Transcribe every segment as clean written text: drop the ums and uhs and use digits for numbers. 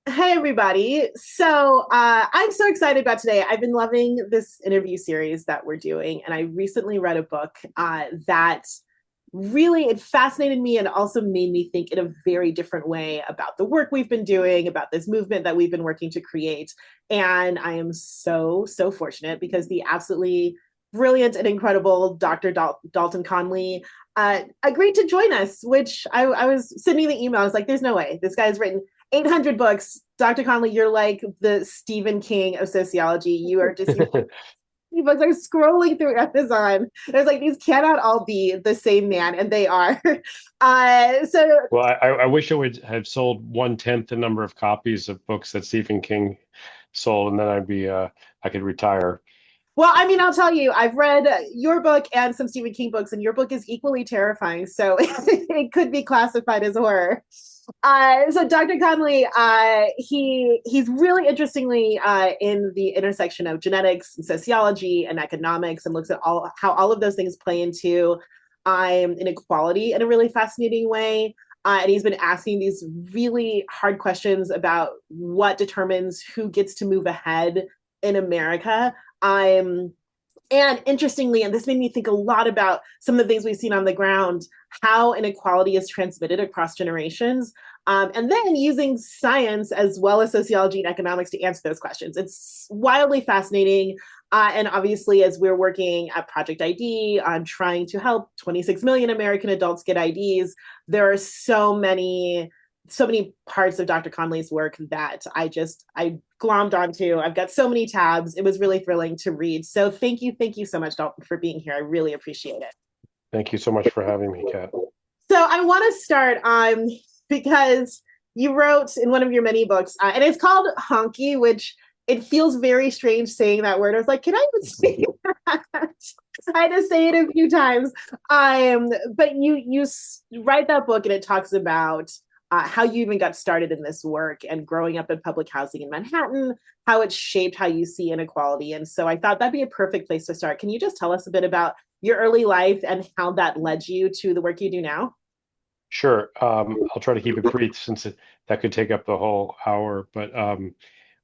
Hey, everybody. I'm so excited about today. I've been loving this interview series that we're doing, and I recently read a book that really it fascinated me and also made me think in a very different way about the work we've been doing, about this movement that we've been working to create. And I am so fortunate because the absolutely brilliant and incredible Dalton Conley agreed to join us, which I was sending the email. I was like, there's no way. This guy's written 800 books. Dr. Conley, you're like the Stephen King of sociology. You are just, you books are scrolling through Amazon. There's like, these cannot all be the same man, and they are. So Well, I wish it would have sold 1/10 the number of copies of books that Stephen King sold, and then I could retire. Well, I mean, I'll tell you, I've read your book and some Stephen King books, and your book is equally terrifying. So it could be classified as horror. So Dr. Conley, he's really interestingly in the intersection of genetics and sociology and economics, and looks at all how all of those things play into inequality in a really fascinating way. And he's been asking these really hard questions about what determines who gets to move ahead in America. And interestingly, and this made me think a lot about some of the things we've seen on the ground, how inequality is transmitted across generations, and then using science as well as sociology and economics to answer those questions. It's wildly fascinating. And obviously, as we're working at Project ID on trying to help 26 million American adults get IDs, there are so many parts of Dr. Conley's work that I glommed onto. I've got so many tabs. It was really thrilling to read. So thank you so much, Dalton, for being here. I really appreciate it. Thank you so much for having me, Kat. So I want to start because you wrote in one of your many books, and it's called Honky, which it feels very strange saying that word. I was like, can I even say that? I had to say it a few times. But you write that book, and it talks about how you even got started in this work and growing up in public housing in Manhattan, how it shaped how you see inequality. And so I thought that'd be a perfect place to start. Can you just tell us a bit about your early life and how that led you to the work you do now? Sure. I'll try to keep it brief since that could take up the whole hour. But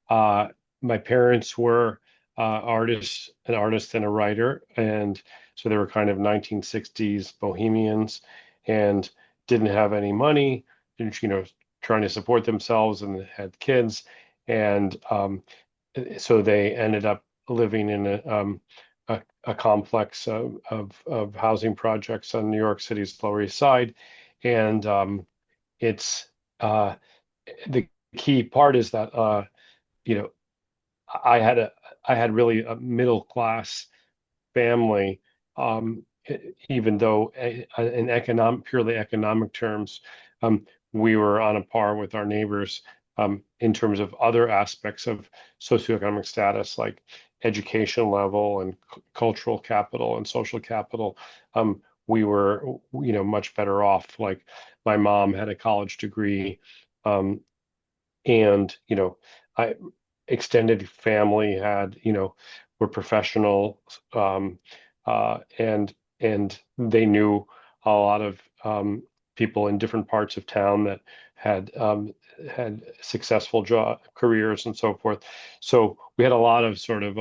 uh, my parents were an artist and a writer, and so they were kind of 1960s bohemians, and didn't have any money, and trying to support themselves, and had kids, and so they ended up living in a complex of housing projects on New York City's Lower East Side, and it's the key part is that you know I had a I had really a middle class family, even though in purely economic terms, we were on a par with our neighbors in terms of other aspects of socioeconomic status, like education level and cultural capital and social capital. We were, much better off. Like my mom had a college degree, um, and I extended family had, were professional, and they knew a lot of people in different parts of town that had successful job careers and so forth. So we had a lot of sort of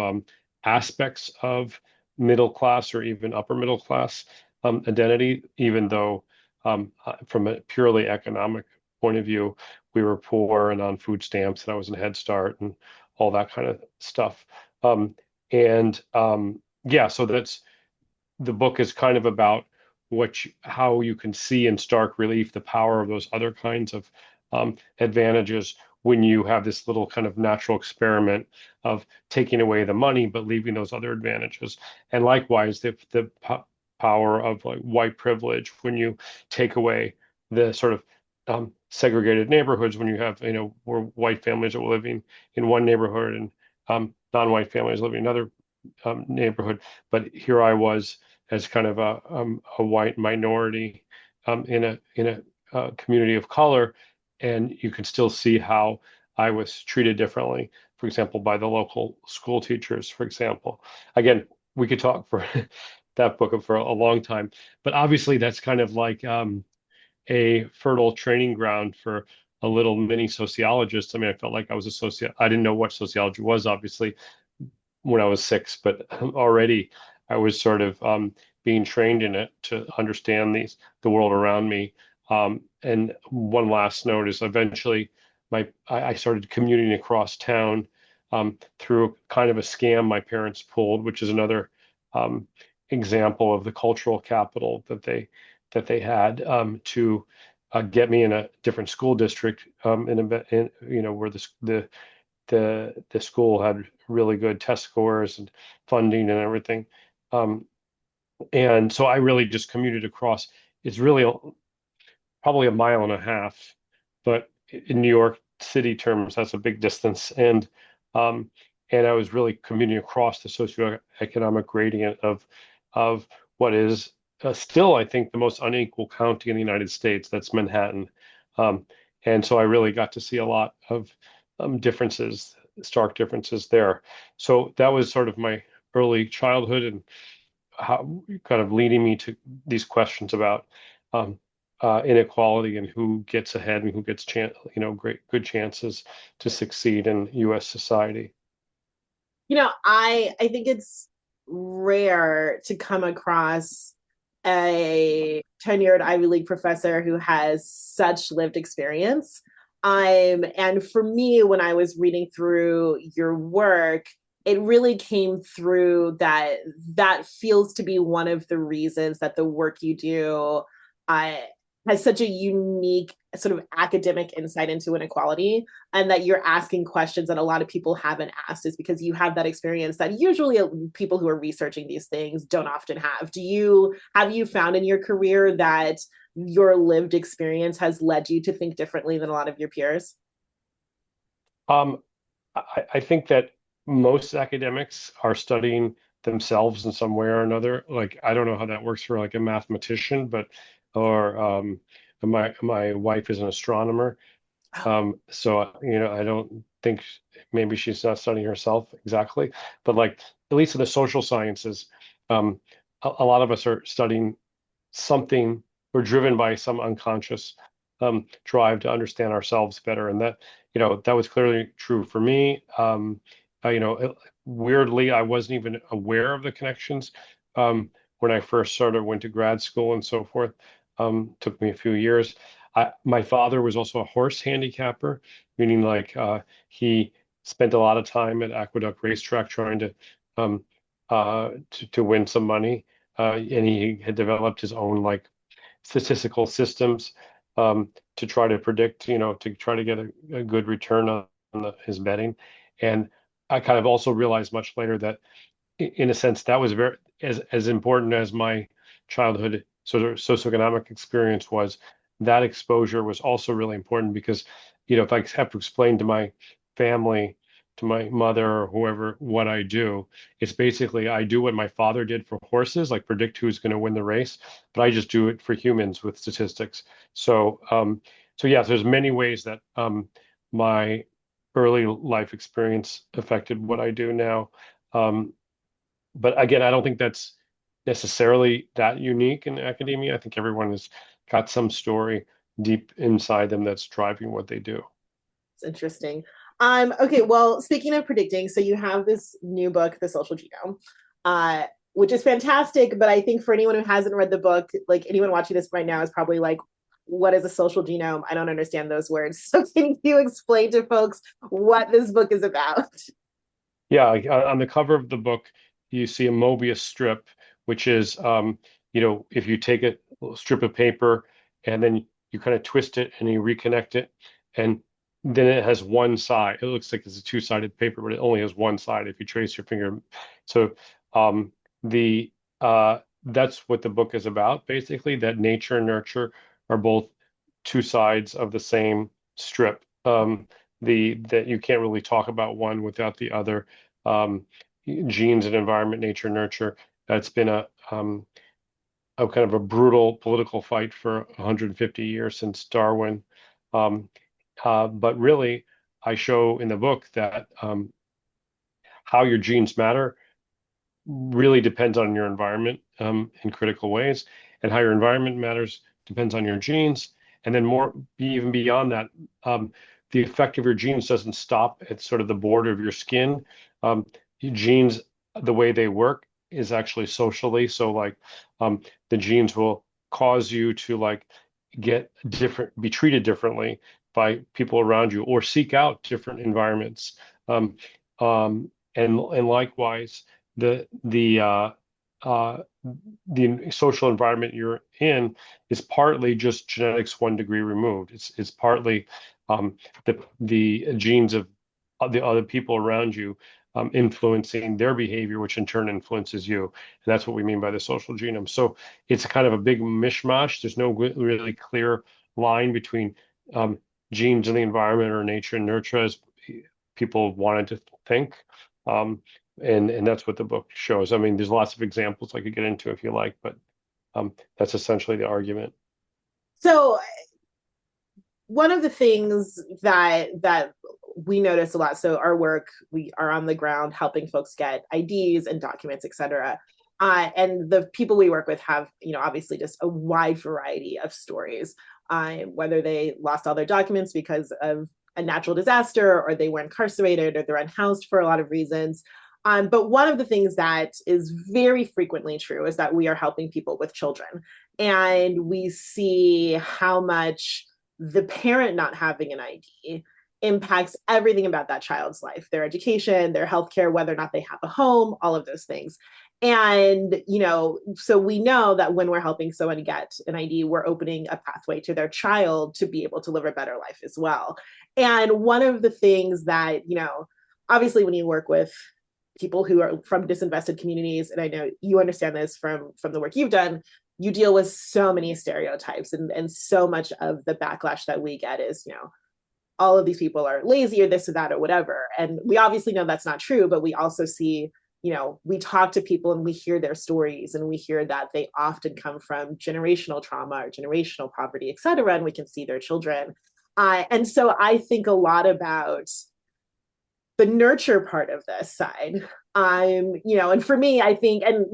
aspects of middle class or even upper middle class identity, even though from a purely economic point of view, we were poor and on food stamps, and I was in Head Start and all that kind of stuff. And yeah, so that's the book is kind of about how you can see in stark relief the power of those other kinds of advantages when you have this little kind of natural experiment of taking away the money but leaving those other advantages. And likewise, power of like white privilege when you take away the sort of segregated neighborhoods, when you have, where white families are living in one neighborhood and non-white families living in another neighborhood. But here I was as kind of a white minority in a community of color, and you can still see how I was treated differently. For example, by the local school teachers, for example. Again, we could talk for that book for a long time, but obviously that's kind of like a fertile training ground for a little mini sociologist. I mean, I felt like I was a I didn't know what sociology was, obviously, when I was 6, but already I was sort of being trained in it to understand the world around me. And one last note is eventually I started commuting across town through kind of a scam my parents pulled, which is another um, example of the cultural capital that they had to get me in a different school district where the school had really good test scores and funding and everything. Um, and so I really just commuted across. It's really probably a mile and a half, but in New York City terms, that's a big distance. Um, and I was really commuting across the socioeconomic gradient of what is still, I think, the most unequal county in the United States. That's Manhattan. Um, and so I really got to see a lot of differences, stark differences there. So that was sort of my early childhood and how kind of leading me to these questions about um, inequality and who gets ahead and who gets good chances to succeed in U.S. society. I think it's rare to come across a tenured Ivy League professor who has such lived experience. And for me, when I was reading through your work, it really came through that that feels to be one of the reasons that the work you do uh, has such a unique sort of academic insight into inequality, and that you're asking questions that a lot of people haven't asked is because you have that experience that usually people who are researching these things don't often have. Have you found in your career that your lived experience has led you to think differently than a lot of your peers? Um, I think that most academics are studying themselves in some way or another. Like, I don't know how that works for like a mathematician, but or my wife is an astronomer. So, I don't think maybe she's not studying herself exactly, but like at least in the social sciences, um, a lot of us are studying something. We're driven by some unconscious drive to understand ourselves better, and that was clearly true for me. Weirdly, I wasn't even aware of the connections when I first sort of went to grad school and so forth. Took me a few years. My father was also a horse handicapper, meaning like he spent a lot of time at Aqueduct Racetrack trying to win some money, and he had developed his own like statistical systems to try to predict, to try to get a good return on his betting. And I kind of also realized much later that in a sense, that was very as important as my childhood sort of socioeconomic experience was. That exposure was also really important because, if I have to explain to my family, to my mother or whoever what I do, it's basically I do what my father did for horses, like predict who's going to win the race, but I just do it for humans with statistics. So yes, there's many ways that my early life experience affected what I do now. Um, but again, I don't think that's necessarily that unique in academia. I think everyone has got some story deep inside them that's driving what they do. It's interesting. Okay, well, speaking of predicting, so you have this new book, The Social Genome, which is fantastic. But I think for anyone who hasn't read the book, like anyone watching this right now is probably like, what is a social genome? I don't understand those words. So can you explain to folks what this book is about? Yeah, like, on the cover of the book, you see a Mobius strip, which is, if you take a little strip of paper and then you kind of twist it and you reconnect it, and then it has one side. It looks like it's a two-sided paper, but it only has one side if you trace your finger. So, the that's what the book is about, basically, that nature and nurture are both two sides of the same strip. The that you can't really talk about one without the other. um, Genes and environment, nature, nurture. That's been a kind of a brutal political fight for 150 years since Darwin. Um, but really, I show in the book that how your genes matter really depends on your environment in critical ways, and how your environment matters depends on your genes. And then even beyond that, the effect of your genes doesn't stop at sort of the border of your skin. Um, Genes, the way they work is actually socially. So like the genes will cause you to like be treated differently by people around you, or seek out different environments. Um, and likewise, the the uh, uh, the social environment you're in is partly just genetics 1 degree removed. It's partly the genes of the other people around you influencing their behavior, which in turn influences you. And that's what we mean by the social genome. So it's kind of a big mishmash. There's no really clear line between um, genes in the environment or nature and nurture, as people wanted to think. Um, and that's what the book shows. I mean, there's lots of examples I could get into if you like, but that's essentially the argument. So one of the things that we notice a lot, so our work, we are on the ground helping folks get IDs and documents, et cetera. And the people we work with have, obviously just a wide variety of stories, whether they lost all their documents because of a natural disaster, or they were incarcerated, or they're unhoused for a lot of reasons. But one of the things that is very frequently true is that we are helping people with children. And we see how much the parent not having an ID impacts everything about that child's life, their education, their healthcare, whether or not they have a home, all of those things. And, so we know that when we're helping someone get an ID, we're opening a pathway to their child to be able to live a better life as well. And one of the things that, obviously when you work with people who are from disinvested communities, and I know you understand this from the work you've done, you deal with so many stereotypes, and so much of the backlash that we get is, all of these people are lazy or this or that or whatever. And we obviously know that's not true, but we also see, we talk to people and we hear their stories, and we hear that they often come from generational trauma or generational poverty, et cetera, and we can see their children. And so I think a lot about the nurture part of this side. And for me, I think, and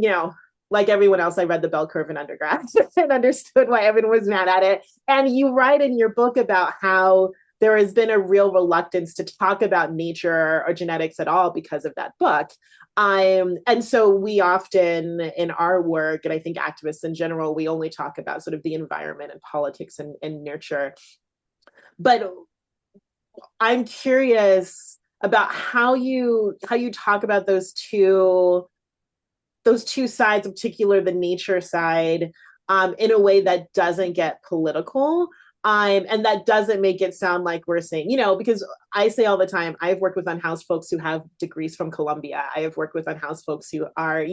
like everyone else, I read the bell curve in undergrad and understood why everyone was mad at it. And you write in your book about how there has been a real reluctance to talk about nature or genetics at all because of that book. And so we often in our work, and I think activists in general, we only talk about sort of the environment and politics and nurture. But I'm curious about how you talk about those two sides, in particular the nature side, in a way that doesn't get political. And that doesn't make it sound like we're saying, because I say all the time, I've worked with unhoused folks who have degrees from Columbia. I have worked with unhoused folks who are,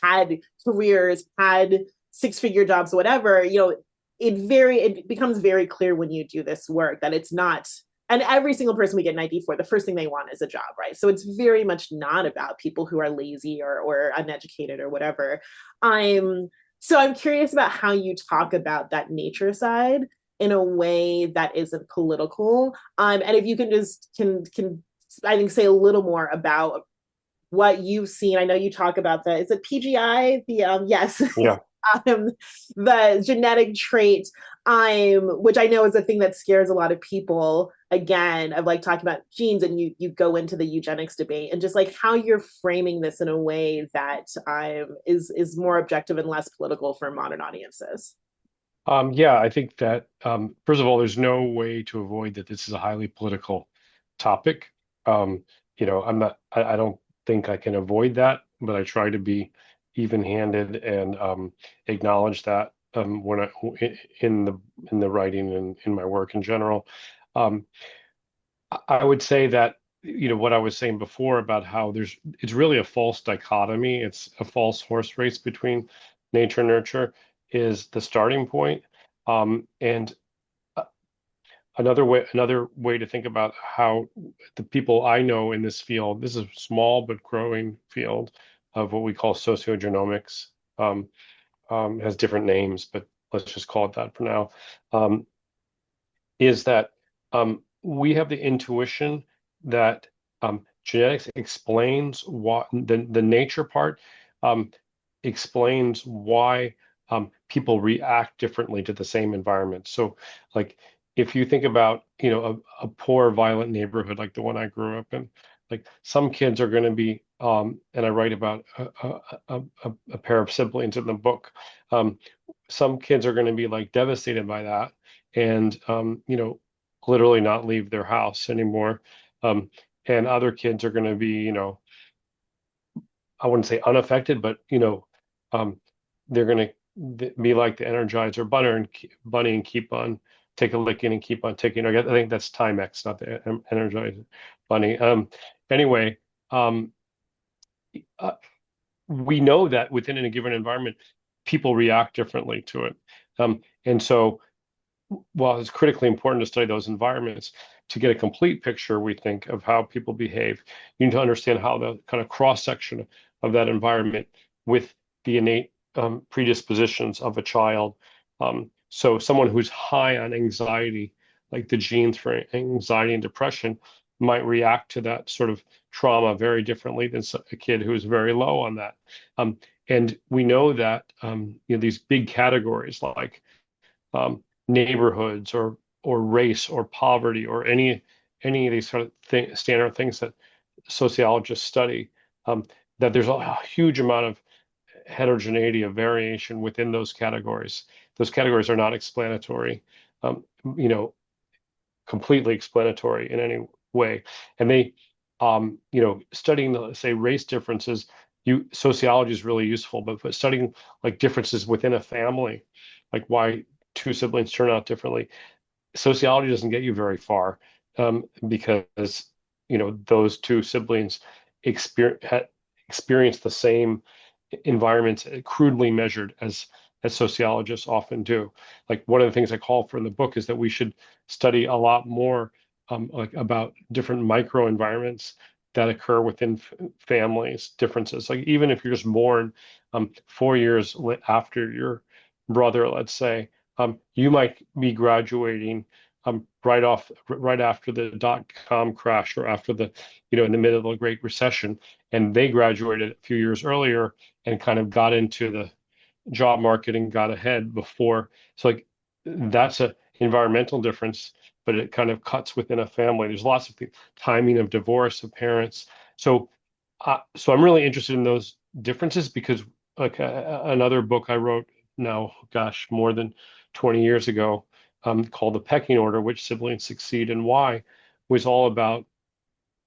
had careers, had 6-figure jobs, whatever. It becomes very clear when you do this work that it's not. And every single person we get an ID for, the first thing they want is a job, right? So it's very much not about people who are lazy or uneducated or whatever. So I'm curious about how you talk about that nature side in a way that isn't political. And if you can just can I think say a little more about what you've seen. I know you talk about is it PGI? Yes. Yeah. The genetic trait, which I know is a thing that scares a lot of people, again, of like talking about genes, and you go into the eugenics debate, and just like how you're framing this in a way that is more objective and less political for modern audiences. Yeah, I think that first of all, there's no way to avoid that this is a highly political topic. I don't think I can avoid that, but I try to be even-handed and acknowledge that when in the writing and in my work in general. Um, I would say that what I was saying before about how it's really a false dichotomy. It's a false horse race between nature and nurture is the starting point. And another way to think about how the people I know in this field, this is a small but growing field of what we call sociogenomics, um, has different names, but let's just call it that for now, is that we have the intuition that genetics explains what the nature part explains why people react differently to the same environment. So, like, if you think about, a poor, violent neighborhood like the one I grew up in, like some kids are going to be, and I write about a pair of siblings in the book. Um, some kids are going to be like devastated by that, and literally not leave their house anymore. Um, and other kids are going to be, I wouldn't say unaffected, but um, they're going to be like the Energizer bunny and keep on take a licking and keep on ticking. I think that's Timex, not the Energizer bunny. Anyway, um, uh, we know that within a given environment, people react differently to it. And so while it's critically important to study those environments, to get a complete picture, we think, of how people behave, you need to understand how the kind of cross section of that environment with the innate predispositions of a child. So someone who's high on anxiety, like the genes for anxiety and depression, might react to that sort of trauma very differently than a kid who is very low on that. And we know that these big categories like neighborhoods or race or poverty or any of these sort of standard things that sociologists study, um, that there's a huge amount of heterogeneity of variation within those categories. Those categories are not explanatory, um, you know, completely explanatory in any way. And studying the, say, race differences, sociology is really useful, but studying like differences within a family, like why two siblings turn out differently, sociology doesn't get you very far, because those two siblings experience the same environments, crudely measured as sociologists often do. Like one of the things I call for in the book is that we should study a lot more, like about different microenvironments that occur within families, differences. Like even if you're just born 4 years after your brother, let's say, you might be graduating right after the dot-com crash or after in the middle of the Great Recession, and they graduated a few years earlier and kind of got into the job market and got ahead before. So like that's a environmental difference, but it kind of cuts within a family. There's lots of timing of divorce of parents. So I'm really interested in those differences because like another book I wrote now, gosh, more than 20 years ago, called The Pecking Order, Which Siblings Succeed and Why, was all about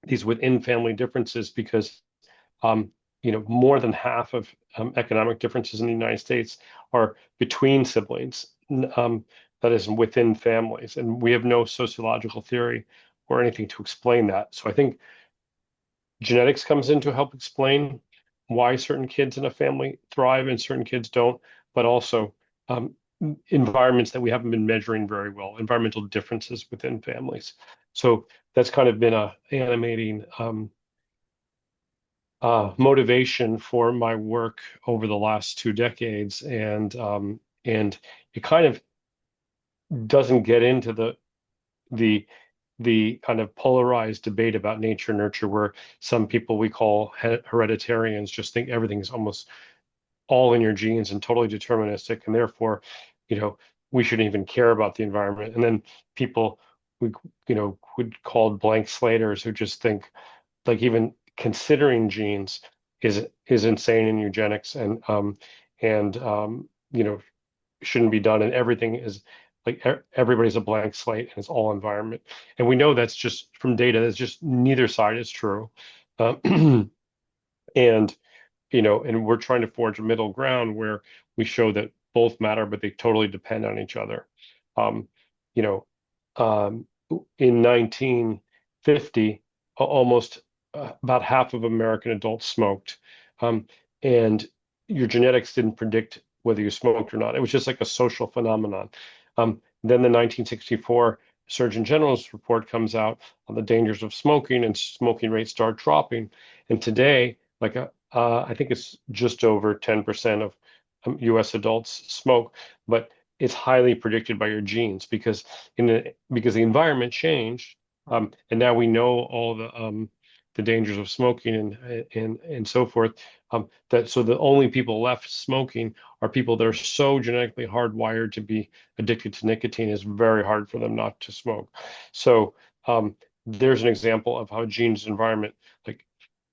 these within family differences because um, more than half of economic differences in the United States are between siblings, that is within families. And we have no sociological theory or anything to explain that. So I think genetics comes in to help explain why certain kids in a family thrive and certain kids don't, but also um, environments that we haven't been measuring very well, environmental differences within families. So that's kind of been a animating motivation for my work over the last 2 decades, and it kind of doesn't get into the the kind of polarized debate about nature nurture, where some people we call hereditarians just think everything's almost all in your genes and totally deterministic, and therefore, you know, we shouldn't even care about the environment. And then people we would call blank slaters who just think like even considering genes is insane in eugenics and shouldn't be done, and everything is like everybody's a blank slate and it's all environment. And we know that's just from data, that's just neither side is true. uh, and and we're trying to forge a middle ground where we show that both matter but they totally depend on each other. um, you know um, in 1950, almost about half of American adults smoked. And your genetics didn't predict whether you smoked or not. It was just like a social phenomenon. Then the 1964 Surgeon General's report comes out on the dangers of smoking, and smoking rates start dropping. And today, I think it's just over 10% of US adults smoke, but it's highly predicted by your genes because the environment changed, and now we know all the dangers of smoking and so forth. That so the only people left smoking are people that are so genetically hardwired to be addicted to nicotine. It's very hard for them not to smoke. So there's an example of how genes environment, like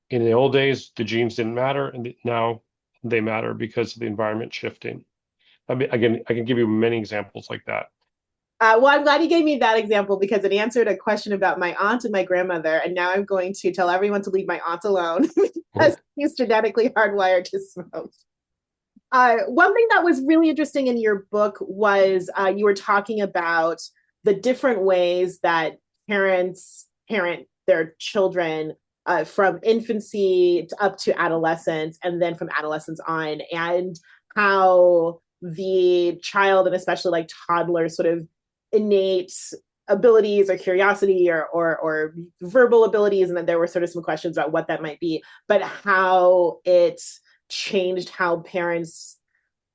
in the old days, the genes didn't matter, and now they matter because of the environment shifting. I mean, again, I can give you many examples like that. Well, I'm glad you gave me that example because it answered a question about my aunt and my grandmother. And now I'm going to tell everyone to leave my aunt alone because he's genetically hardwired to smoke. One thing that was really interesting in your book was you were talking about the different ways that parents parent their children from infancy up to adolescence, and then from adolescence on, and how the child and especially like toddlers sort of innate abilities or curiosity or verbal abilities, and then there were sort of some questions about what that might be, but how it changed how parents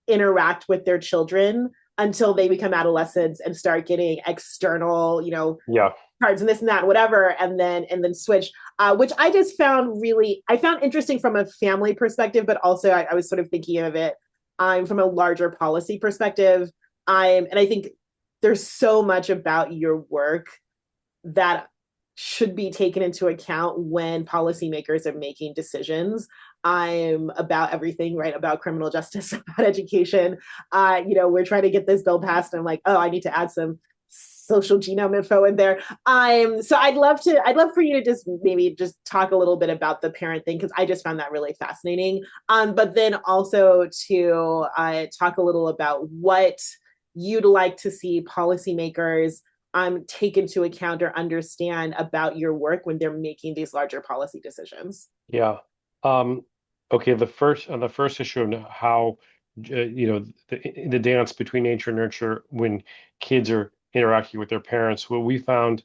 interact with their children until they become adolescents and start getting external, Yeah, cards and this and that, whatever, and then switch, which I found interesting from a family perspective, but also I was sort of thinking of it from a larger policy perspective. And I think there's so much about your work that should be taken into account when policymakers are making decisions. I'm about everything, right? About criminal justice, about education. We're trying to get this bill passed, and I'm like, oh, I need to add some social genome info in there. So I'd love for you to just maybe just talk a little bit about the parent thing because I just found that really fascinating. But then also to talk a little about what you'd like to see policymakers take into account or understand about your work when they're making these larger policy decisions. yeah. Um, okay, the first issue of how the dance between nature and nurture when kids are interacting with their parents. What we found,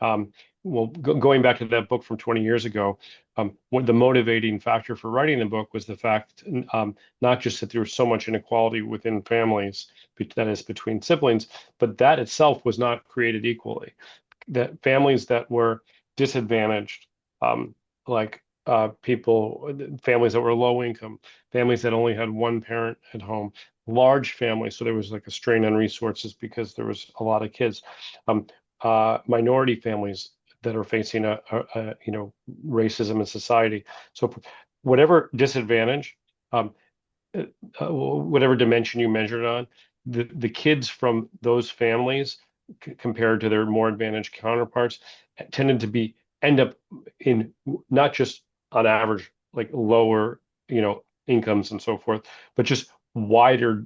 um, well, going back to that book from 20 years ago, what the motivating factor for writing the book was the fact, not just that there was so much inequality within families, that is between siblings, but that itself was not created equally. That families that were disadvantaged, like families that were low income, families that only had one parent at home, large families, so there was like a strain on resources because there was a lot of kids, um, minority families that are facing racism in society. So whatever disadvantage, um, whatever dimension you measured on, the kids from those families compared to their more advantaged counterparts tended to end up in not just on average like lower incomes and so forth, but just wider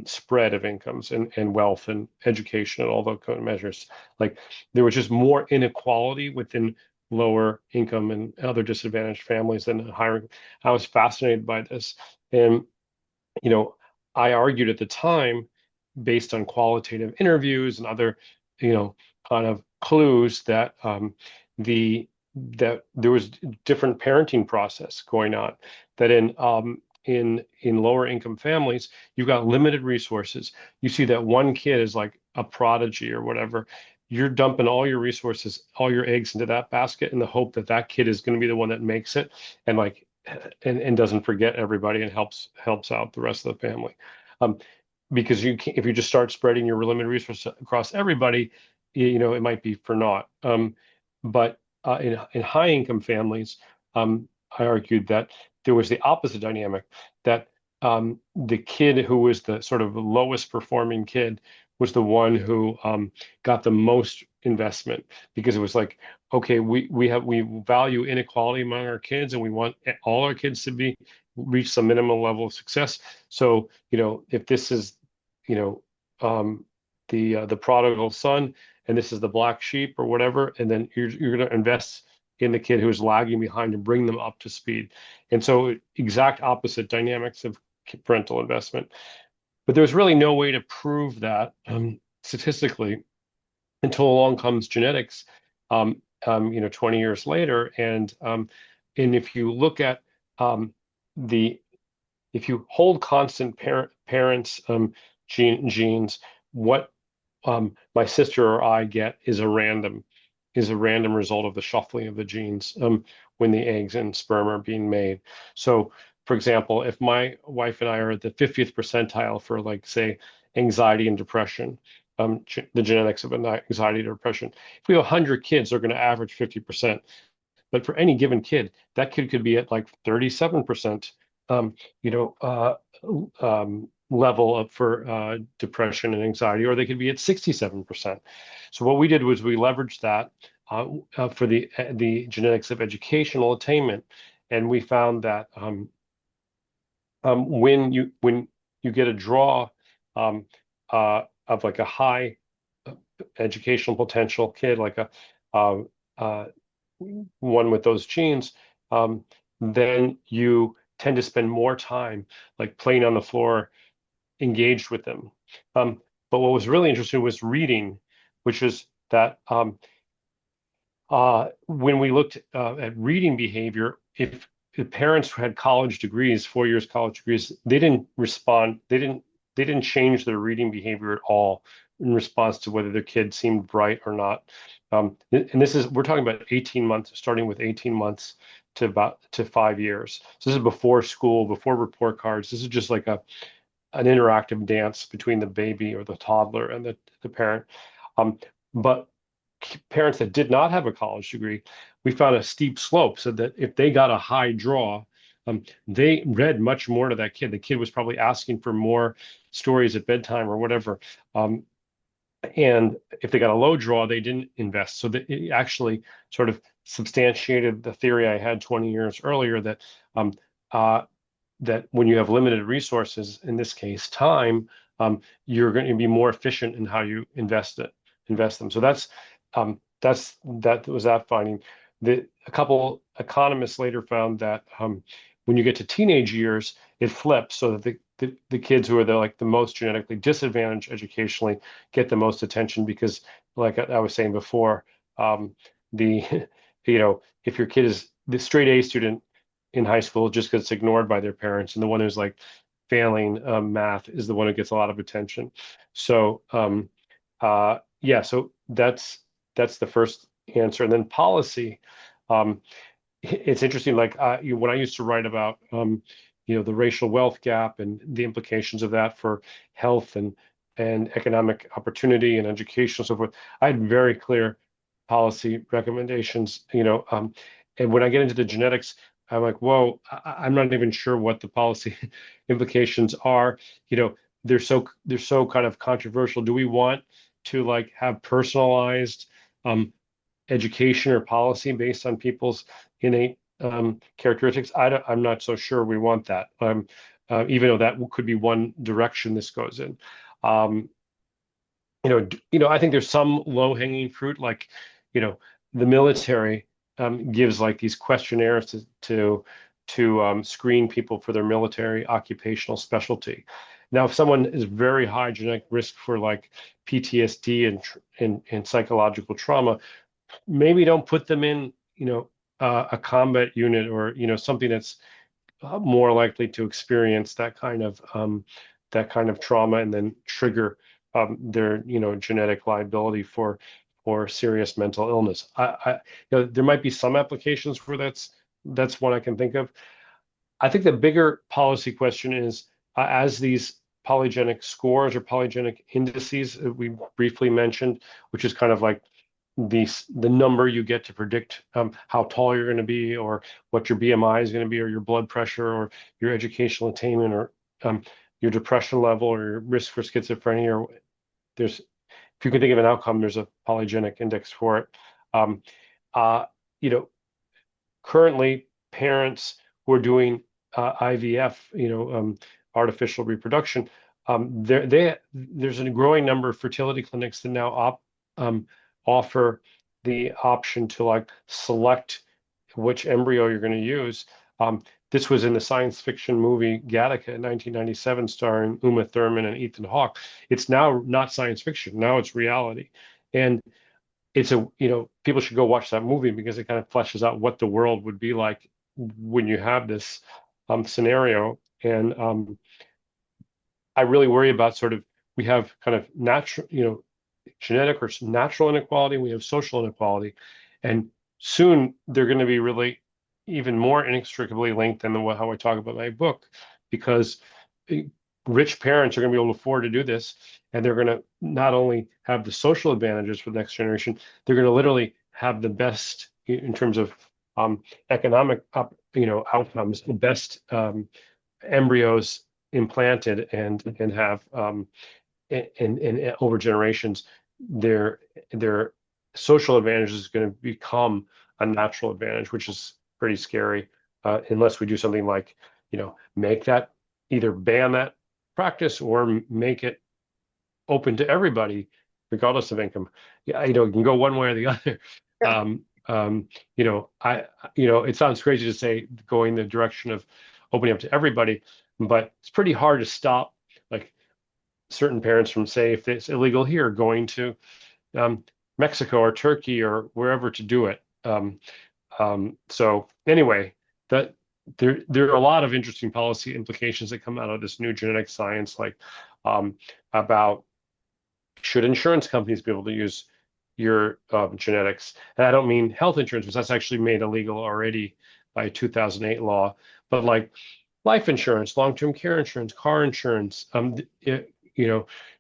spread of incomes and wealth and education and all those kind of measures. Like there was just more inequality within lower income and other disadvantaged families than higher. I was fascinated by this. And you know, I argued at the time, based on qualitative interviews and other, you know, kind of clues that the that there was different parenting process going on. That in lower income families, you've got limited resources. You see that one kid is like a prodigy or whatever. You're dumping all your resources, all your eggs into that basket in the hope that that kid is going to be the one that makes it. And like and doesn't forget everybody and helps out the rest of the family. Um, because you can, if you just start spreading your limited resources across everybody, it might be for naught. But in high income families, I argued that there was the opposite dynamic that the kid who was the sort of lowest performing kid was the one who got the most investment because it was like, okay, we value inequality among our kids and we want all our kids to be reach some minimum level of success. So, if this is, you know, the prodigal son and this is the black sheep or whatever, and then you're going to invest in the kid who's lagging behind and bring them up to speed. And so exact opposite dynamics of parental investment. But there's really no way to prove that statistically until along comes genetics, 20 years later. And if you look at the if you hold constant parents genes, what my sister or I get is a random is a random result of the shuffling of the genes when the eggs and sperm are being made. So, for example, if my wife and I are at the 50th percentile for, like, say, anxiety and depression, the genetics of anxiety and depression, if we have 100 kids, they're going to average 50%. But for any given kid, that kid could be at like 37%, um, you know, level up for depression and anxiety, or they could be at 67%. So what we did was we leveraged that for the genetics of educational attainment, and we found that when you get a draw of like a high educational potential kid, like a uh, uh, one with those genes, then you tend to spend more time like playing on the floor, engaged with them. Um, but what was really interesting was reading, which is that when we looked at reading behavior, if the parents had college degrees, 4 years college degrees, they didn't respond. They didn't change their reading behavior at all in response to whether their kid seemed bright or not. And this is we're talking about 18 months, starting with 18 months to 5 years. So this is before school, before report cards. This is just like an interactive dance between the baby or the toddler and the parent. But parents that did not have a college degree, we found a steep slope, so that if they got a high draw, they read much more to that kid. The kid was probably asking for more stories at bedtime or whatever. And if they got a low draw, they didn't invest. So that it actually sort of substantiated the theory I had 20 years earlier that um, uh, that when you have limited resources, in this case time, you're going to be more efficient in how you invest them. So that was that finding. A couple economists later found that when you get to teenage years, it flips, so that the kids who are like the most genetically disadvantaged educationally get the most attention, because, like I was saying before, the if your kid is the straight A student in high school just gets ignored by their parents, and the one who's like failing math is the one who gets a lot of attention. So yeah, so that's the first answer. And then policy. It's interesting. Like when I used to write about the racial wealth gap and the implications of that for health and economic opportunity and education and so forth, I had very clear policy recommendations. And when I get into the genetics, I'm like, whoa, I'm not even sure what the policy implications are. They're so kind of controversial. Do we want to like have personalized education or policy based on people's innate characteristics? I'm not so sure we want that. Even though that could be one direction this goes in. Um, I think there's some low-hanging fruit, like, the military gives like these questionnaires to screen people for their military occupational specialty. Now, if someone is very high genetic risk for like PTSD and psychological trauma, maybe don't put them in, a combat unit, or, something that's more likely to experience that kind of trauma and then trigger their, genetic liability for serious mental illness. There might be some applications where that's one I can think of. I think the bigger policy question is, as these polygenic scores or polygenic indices that we briefly mentioned, which is kind of like the number you get to predict how tall you're going to be, or what your BMI is going to be, or your blood pressure, or your educational attainment, or your depression level, or your risk for schizophrenia. Or if you can think of an outcome, there's a polygenic index for it. Um, uh, you know, Currently, parents who are doing IVF, artificial reproduction, there's a growing number of fertility clinics that now offer the option to like select which embryo you're going to use. This was in the science fiction movie Gattaca in 1997, starring Uma Thurman and Ethan Hawke. It's now not science fiction. Now it's reality. And people should go watch that movie, because it kind of fleshes out what the world would be like when you have this scenario. And I really worry about sort of, we have kind of natural, genetic or natural inequality, and we have social inequality. And soon they're going to be really even more inextricably linked than how I talk about my book, because rich parents are going to be able to afford to do this, and they're going to not only have the social advantages for the next generation, they're going to literally have the best in terms of economic outcomes, the best embryos implanted, and have and over generations, their social advantage is going to become a natural advantage, which is pretty scary, unless we do something like, make that, either ban that practice or make it open to everybody, regardless of income. Yeah, it can go one way or the other. It sounds crazy to say going the direction of opening up to everybody, but it's pretty hard to stop, like, certain parents from, say, if it's illegal here, going to Mexico or Turkey or wherever to do it. So anyway, that there are a lot of interesting policy implications that come out of this new genetic science, like about, should insurance companies be able to use your genetics? And I don't mean health insurance, because that's actually made illegal already by a 2008 law, but like life insurance, long-term care insurance, car insurance.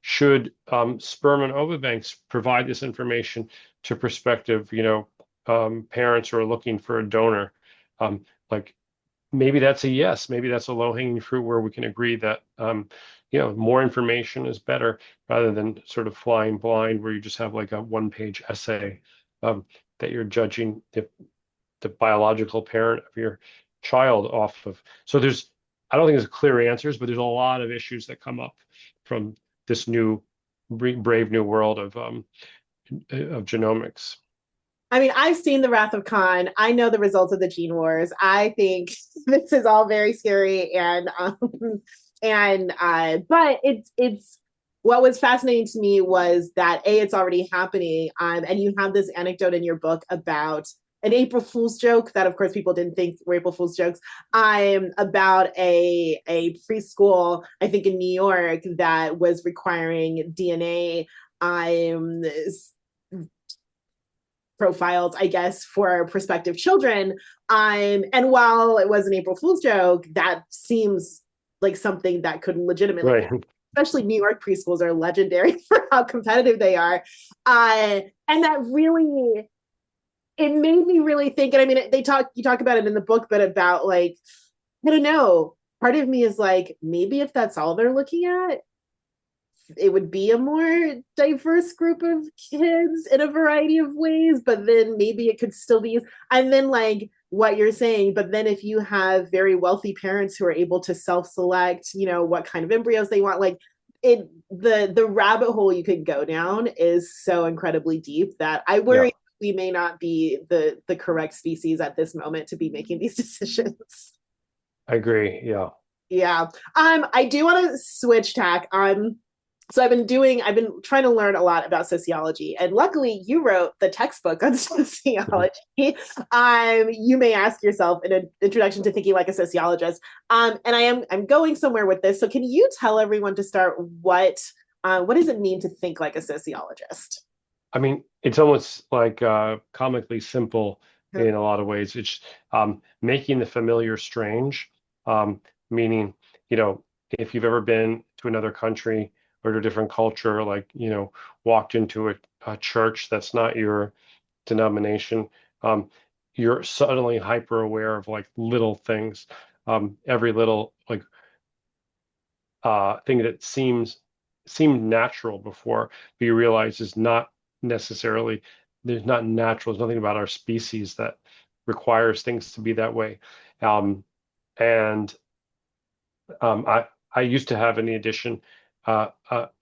Should sperm and ova banks provide this information to prospective, parents who are looking for a donor? Like, maybe that's a yes. Maybe that's a low-hanging fruit where we can agree that more information is better, rather than sort of flying blind, where you just have like a one-page essay that you're judging the biological parent of your child off of. So I don't think there's clear answers, but there's a lot of issues that come up from this new brave new world of genomics. I mean, I've seen The Wrath of Khan. I know the results of the gene wars. I think this is all very scary, but it's what was fascinating to me was that it's already happening, and you have this anecdote in your book about an April Fool's joke that, of course, people didn't think were April Fool's jokes. About a preschool, I think in New York, that was requiring DNA profiles, I guess, for prospective children. And while it was an April Fool's joke, that seems like something that could legitimately, Right. especially New York preschools are legendary for how competitive they are. And that really, it made me really think. And I mean, you talk about it in the book, but about, like, I don't know. Part of me is like, maybe if that's all they're looking at, it would be a more diverse group of kids in a variety of ways, but then maybe it could still be. And then, like what you're saying, but then if you have very wealthy parents who are able to self-select, what kind of embryos they want, like, the rabbit hole you could go down is so incredibly deep that I worry Yeah, we may not be the correct species at this moment to be making these decisions. I agree. Yeah. Yeah. I do want to switch tack. So I've been trying to learn a lot about sociology, and luckily you wrote the textbook on sociology. You may ask yourself in an introduction to thinking like a sociologist. And I'm going somewhere with this. So can you tell everyone to start what does it mean to think like a sociologist? I mean, it's almost like comically simple in a lot of ways. It's making the familiar strange, meaning, if you've ever been to another country or to a different culture, like, walked into a church that's not your denomination, you're suddenly hyper aware of, like, little things, every little, like, thing that seemed natural before, but you realize is not necessarily, there's not natural. There's nothing about our species that requires things to be that way. And I used to have in the edition a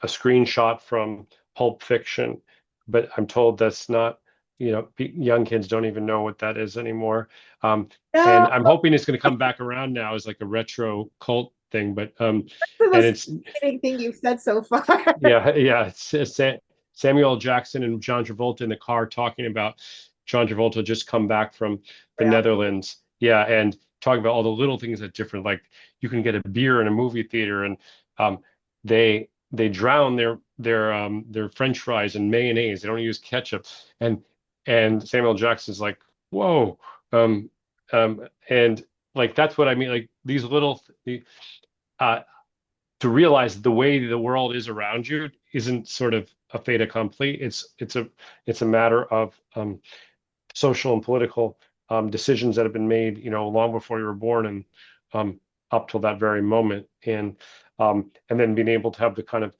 screenshot from Pulp Fiction, but I'm told that's not, young kids don't even know what that is anymore. No, And I'm hoping it's going to come back around now as like a retro cult thing, but that's the and most it's fascinating thing you've said so far. yeah, it's Samuel L. Jackson and John Travolta in the car talking about John Travolta just come back from the Yeah. Netherlands. Yeah, and talking about all the little things that different, like you can get a beer in a movie theater, and um, they they drown their French fries in mayonnaise. They don't use ketchup. And Samuel Jackson's like, whoa. And like that's what I mean. Like these little uh to realize the way the world is around you isn't sort of a fait accompli. It's a matter of social and political decisions that have been made, long before you were born and up till that very moment. And then being able to have the kind of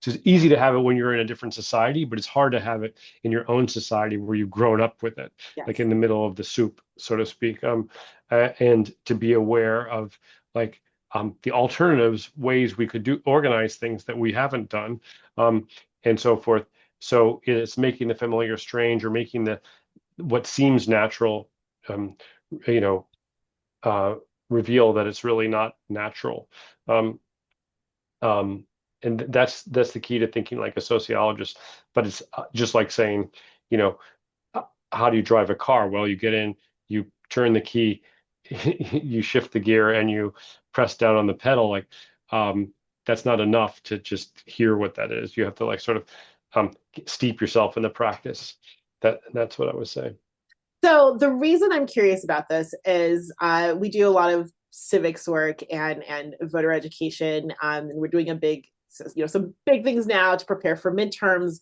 it's easy to have it when you're in a different society, but it's hard to have it in your own society where you've grown up with it, like Yes. in the middle of the soup, so to speak. And to be aware of like the alternatives, ways we could do organize things that we haven't done, and so forth. So it's making the familiar strange, or making the what seems natural, um, you know, uh, reveal that it's really not natural. Um, um, and that's the key to thinking like a sociologist. But it's just like saying, you know, how do you drive a car? Well, you get in, you turn the key, you shift the gear, and you press down on the pedal. Like, that's not enough to just hear what that is. You have to like sort of steep yourself in the practice. That's what I was saying. So the reason I'm curious about this is we do a lot of civics work and voter education, and we're doing a big, some big things now to prepare for midterms,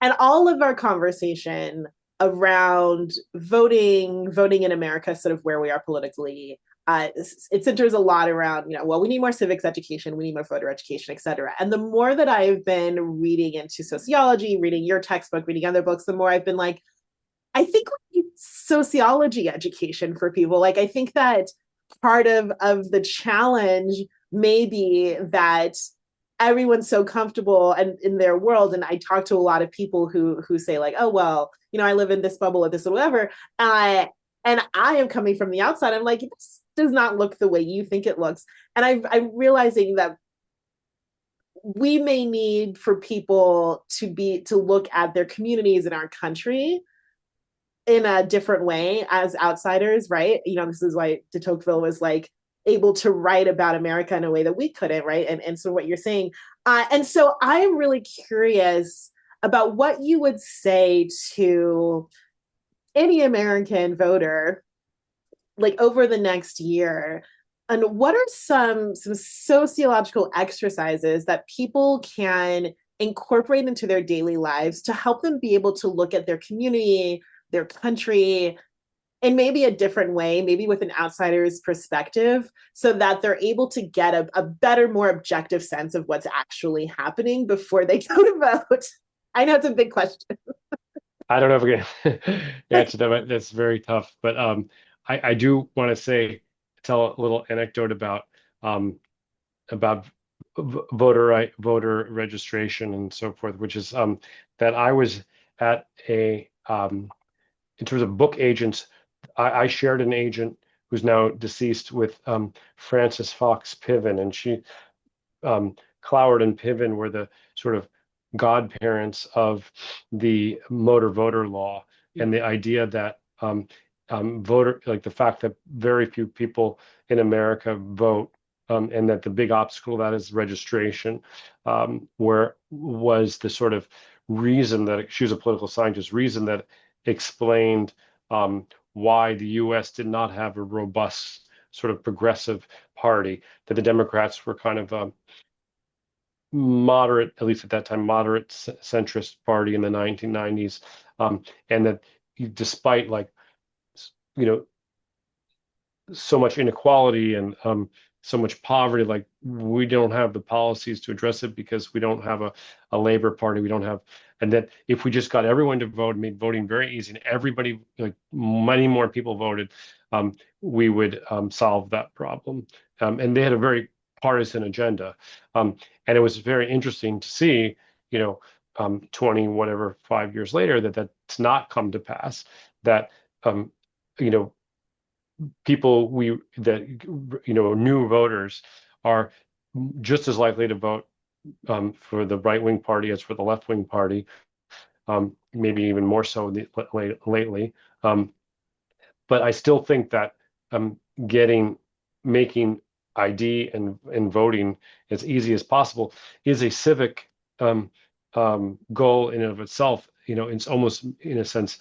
and all of our conversation around voting in America, sort of where we are politically. It centers a lot around, well, we need more civics education, we need more voter education, et cetera. And the more that I've been reading into sociology, reading your textbook, reading other books, the more I've been like, I think we need sociology education for people. Like, I think that part of the challenge may be that everyone's so comfortable and in their world. And I talk to a lot of people who say like, oh well, I live in this bubble or this or whatever. And I am coming from the outside. I'm like, this does not look the way you think it looks. And I'm realizing that we may need for people to look at their communities in our country in a different way as outsiders, right? This is why de Tocqueville was like able to write about America in a way that we couldn't, right? And so what you're saying, and so I'm really curious about what you would say to any American voter, like over the next year, and what are some sociological exercises that people can incorporate into their daily lives to help them be able to look at their community, their country, in maybe a different way, maybe with an outsider's perspective, so that they're able to get a better, more objective sense of what's actually happening before they go to vote? I know it's a big question. I don't know if we can answer that. That's very tough. But I do want to tell a little anecdote um, about voter registration and so forth, which is that I was at in terms of book agents, I shared an agent who's now deceased with Frances Fox Piven, and Cloward and Piven were the sort of godparents of the motor voter law, and the idea that voter, like the fact that very few people in America vote, and that the big obstacle to that is registration, where was the sort of reason that she was a political scientist, reason that explained why the U.S. did not have a robust sort of progressive party, that the Democrats were kind of moderate, at least at that time, moderate centrist party in the 1990s, and that despite like you know so much inequality and so much poverty, like we don't have the policies to address it because we don't have a labor party, we don't have, and that if we just got everyone to vote, made voting very easy, and everybody, like many more people voted, we would solve that problem. And they had a very partisan agenda, and it was very interesting to see, you know, 20 whatever 5 years later, that that's not come to pass. That um, you know people new voters are just as likely to vote for the right wing party as for the left wing party, maybe even more so lately. But I still think that um, getting making ID and voting as easy as possible is a civic goal in and of itself. It's almost in a sense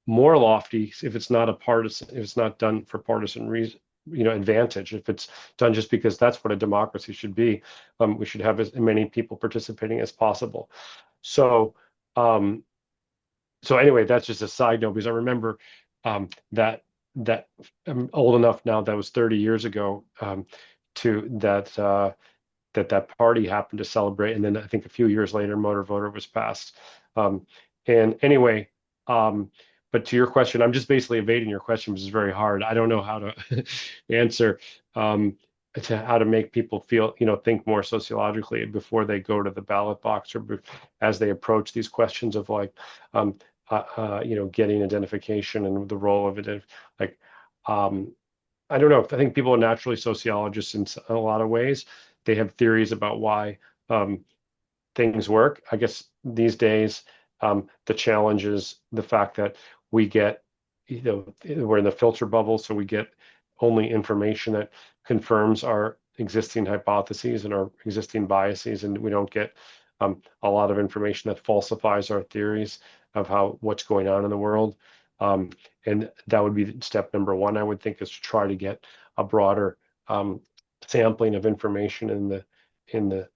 more lofty if it's not a partisan, if it's not done for partisan reason, advantage. If it's done just because that's what a democracy should be, we should have as many people participating as possible. So, um, so anyway, that's just a side note because I remember that I'm old enough now. That was 30 years ago. To that party happened to celebrate, and then I think a few years later, motor voter was passed. And anyway, but to your question, I'm just basically evading your question, which is very hard. I don't know how to answer to how to make people feel, think more sociologically before they go to the ballot box or as they approach these questions of like, getting identification and the role of it. Like, I don't know. I think people are naturally sociologists in a lot of ways. They have theories about why things work. I guess these days, the challenge is the fact that we get, we're in the filter bubble, so we get only information that confirms our existing hypotheses and our existing biases, and we don't get a lot of information that falsifies our theories of what's going on in the world. And that would be step number one, I would think, is to try to get a broader sampling of information in the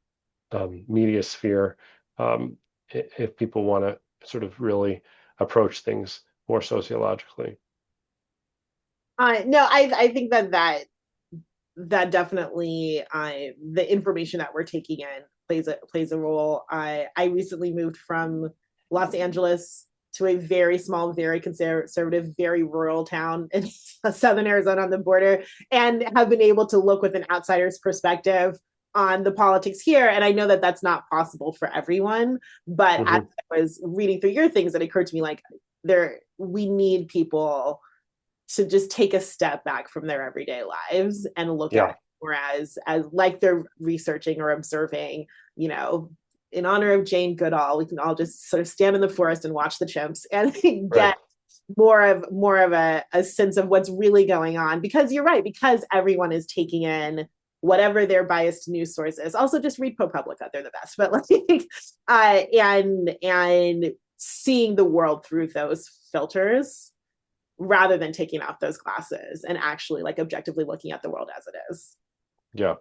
media sphere, if people want to sort of really approach things more sociologically. No, I think that definitely the information that we're taking in plays a role. I recently moved from Los Angeles to a very small, very conservative, very rural town in southern Arizona on the border, and have been able to look with an outsider's perspective on the politics here. And I know that that's not possible for everyone, but as I was reading through your things, it occurred to me like we need people to just take a step back from their everyday lives and look at it more as like they're researching or observing, in honor of Jane Goodall, we can all just sort of stand in the forest and watch the chimps and get more of a sense of what's really going on. Because you're right, because everyone is taking in whatever their biased news source is. Also, just read ProPublica; they're the best. But like, and seeing the world through those filters, rather than taking off those glasses and actually like objectively looking at the world as it is. Yeah.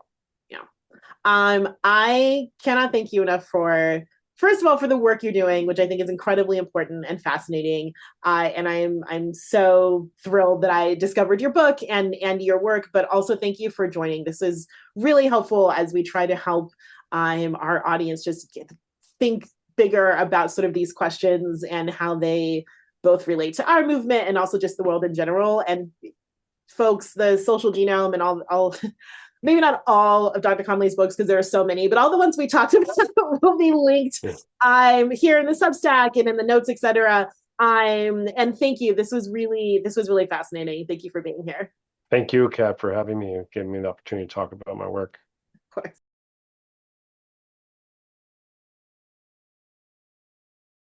I cannot thank you enough for, first of all, for the work you're doing, which I think is incredibly important and fascinating. And I'm so thrilled that I discovered your book and your work, but also thank you for joining. This is really helpful as we try to help our audience just think bigger about sort of these questions and how they both relate to our movement and also just the world in general. And folks, the Social Genome and all maybe not all of Dr. Conley's books, because there are so many, but all the ones we talked about will be linked here in the Substack and in the notes, etc. And thank you. This was really fascinating. Thank you for being here. Thank you, Kat, for having me and giving me the opportunity to talk about my work. Of course.